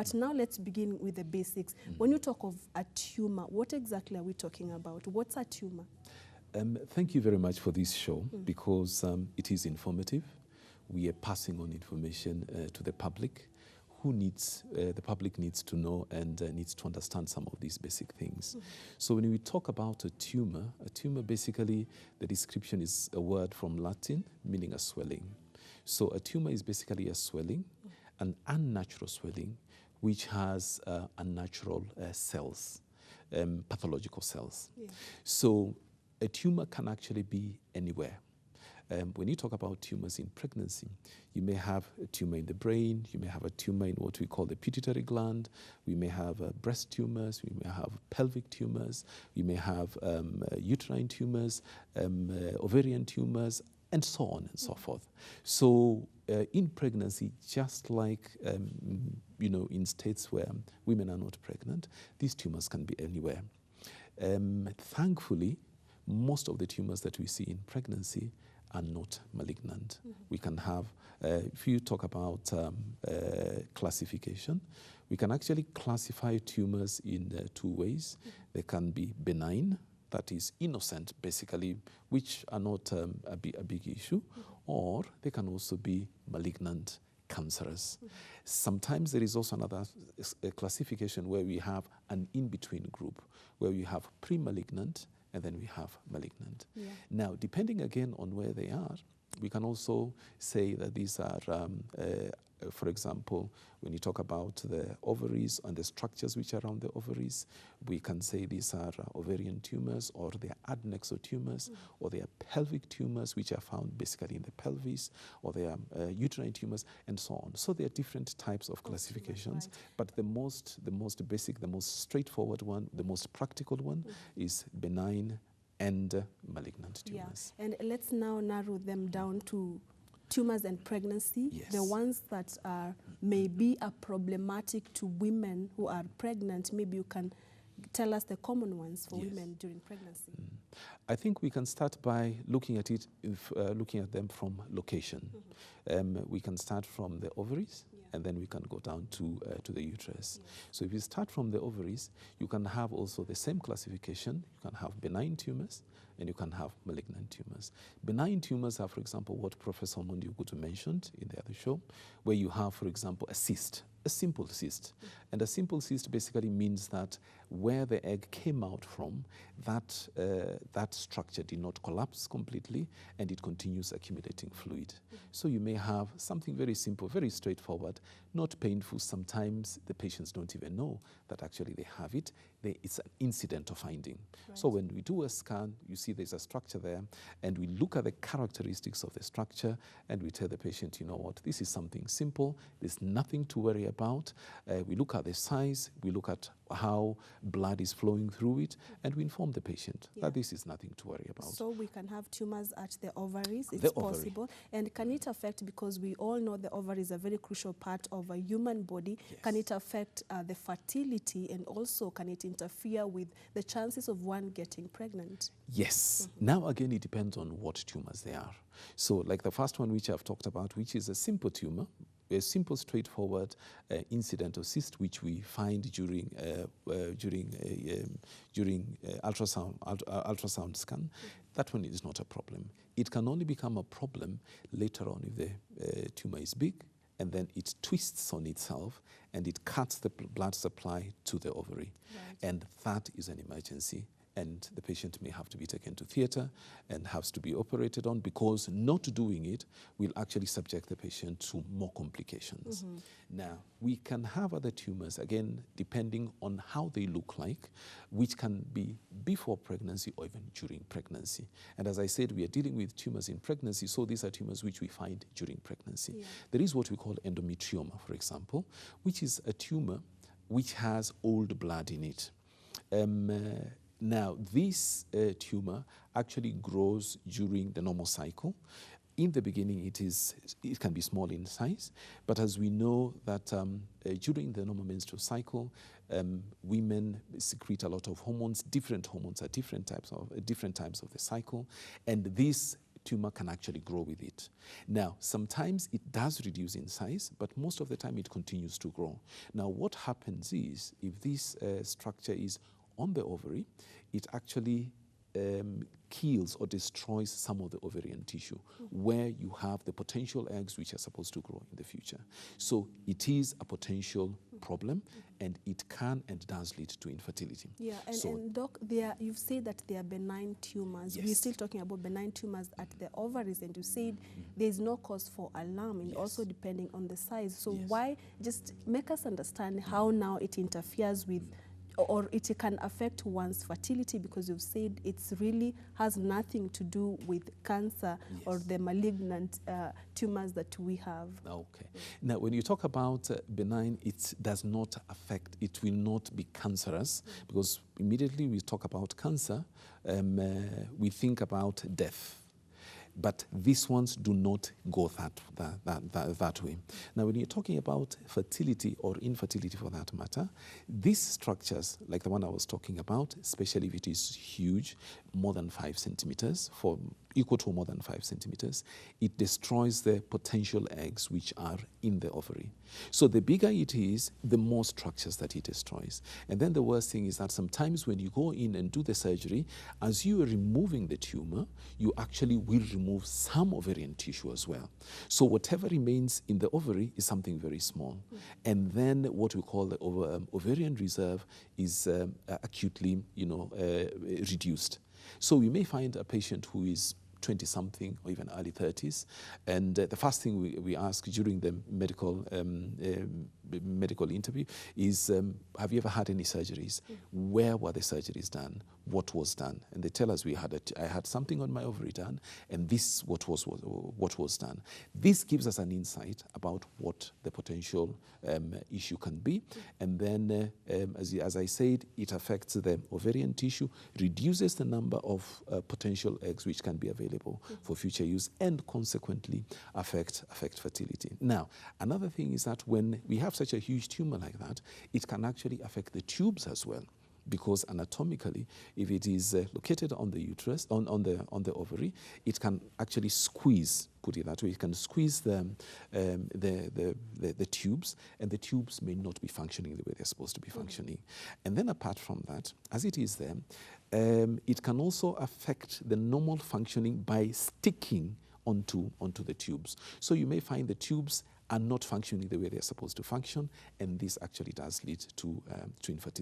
But now let's begin with the basics. When you talk of a tumor, what exactly are we talking about? What's a tumor? Thank you very much for this show because it is informative. We are passing on information to the public who needs, the public needs to know and needs to understand some of these basic things. So when we talk about a tumor basically, the description is a word from Latin meaning a swelling. So a tumor is basically a swelling, an unnatural swelling, which has unnatural cells, pathological cells. Yeah. So a tumor can actually be anywhere. When you talk about tumors in pregnancy, you may have a tumor in the brain, you may have a tumor in what we call the pituitary gland, we may have breast tumors, we may have pelvic tumors, we may have uterine tumors, ovarian tumors, and so on and so forth. So in pregnancy, just like in states where women are not pregnant, these tumors can be anywhere. Thankfully, most of the tumors that we see in pregnancy are not malignant. We can have, if you talk about classification, we can actually classify tumors in two ways. They can be benign, that is innocent basically, which are not a big issue, or they can also be malignant, cancerous. Sometimes there is also another classification where we have an in-between group, where we have pre-malignant and then we have malignant. Yeah. Now, depending again on where they are, we can also say that these are, for example, when you talk about the ovaries and the structures which are around the ovaries, we can say these are ovarian tumors, or they are adnexal tumors, or they are pelvic tumors which are found basically in the pelvis, or they are uterine tumors, and so on. So there are different types of classifications, right. but the most basic, the most straightforward one, the most practical one is benign and malignant tumors. Yeah. And let's now narrow them down to tumors and pregnancy, Yes. the ones that may be problematic to women who are pregnant. Maybe you can tell us the common ones for women during pregnancy. I think we can start by looking at it, looking at them from location. We can start from the ovaries, and then we can go down to the uterus. So if you start from the ovaries, you can have also the same classification. You can have benign tumors, and you can have malignant tumors. Benign tumors are, for example, what Professor Mondiugutu mentioned in the other show, where you have, for example, a cyst, a simple cyst. And a simple cyst basically means that where the egg came out from, that structure did not collapse completely, and it continues accumulating fluid. So you may have something very simple, very straightforward, not painful. Sometimes the patients don't even know that actually they have it. It's an incidental finding. Right. So when we do a scan, you see there's a structure there, and we look at the characteristics of the structure, and we tell the patient, you know what, this is something simple, there's nothing to worry about. We look at the size, we look at how blood is flowing through it, and we inform the patient that this is nothing to worry about. So we can have tumors at the ovaries, it's the ovary. possible. And can it affect, because we all know the ovary is a very crucial part of a human body, can it affect the fertility, and also can it interfere with the chances of one getting pregnant? Yes. Now again, it depends on what tumors they are. So like the first one which I've talked about, which is a simple tumor, a simple, straightforward incidental cyst, which we find during ultrasound scan. That one is not a problem. It can only become a problem later on if the tumor is big, and then it twists on itself, and it cuts the blood supply to the ovary. Right. And that is an emergency. And the patient may have to be taken to theater and has to be operated on, because not doing it will actually subject the patient to more complications. Now, we can have other tumors, again, depending on how they look like, which can be before pregnancy or even during pregnancy. And as I said, we are dealing with tumors in pregnancy, so these are tumors which we find during pregnancy. Yeah. There is what we call endometrioma, for example, which is a tumor which has old blood in it. Now, this tumor actually grows during the normal cycle. In the beginning, it can be small in size, but as we know that during the normal menstrual cycle, women secrete a lot of hormones, different hormones at different times of the cycle, and this tumor can actually grow with it. Now, sometimes it does reduce in size, but most of the time it continues to grow. Now, what happens is, if this structure is on the ovary, it actually kills or destroys some of the ovarian tissue where you have the potential eggs which are supposed to grow in the future. So it is a potential problem, and it can and does lead to infertility. Yeah, So and Doc, you've said that they are benign tumors. Yes. We're still talking about benign tumors at the ovaries, and you said there's no cause for alarm, and Yes. also depending on the size. So Yes. why, just make us understand how now it interferes with, or it can affect one's fertility, because you've said it's really has nothing to do with cancer or Yes. the malignant tumors that we have. Okay. Now, when you talk about benign, it does not affect, it will not be cancerous, because immediately we talk about cancer, we think about death. But these ones do not go that way. Now, when you're talking about fertility or infertility for that matter, these structures, like the one I was talking about, especially if it is huge, more than 5 centimeters, equal to more than 5 centimeters, it destroys the potential eggs which are in the ovary. So the bigger it is, the more structures that it destroys. And then the worst thing is that sometimes when you go in and do the surgery, as you are removing the tumor, you actually will remove some ovarian tissue as well. So whatever remains in the ovary is something very small. And then what we call the ovarian reserve is acutely, reduced. So we may find a patient who is 20-something or even early 30s, and the first thing we ask during the medical interview is, have you ever had any surgeries? Where were the surgeries done? What was done? And they tell us, I had something on my ovary done, and this what was done. This gives us an insight about what the potential issue can be, and then as I said, it affects the ovarian tissue, reduces the number of potential eggs which can be available for future use, and consequently affect fertility. Now, another thing is that when we have such a huge tumor like that, it can actually affect the tubes as well, because anatomically, if it is located on the uterus, on the ovary, it can actually squeeze, put it that way, it can squeeze the tubes, and the tubes may not be functioning the way they're supposed to be functioning. And then apart from that, as it is there, it can also affect the normal functioning by sticking onto the tubes. So you may find the tubes are not functioning the way they're supposed to function, and this actually does lead to infertility.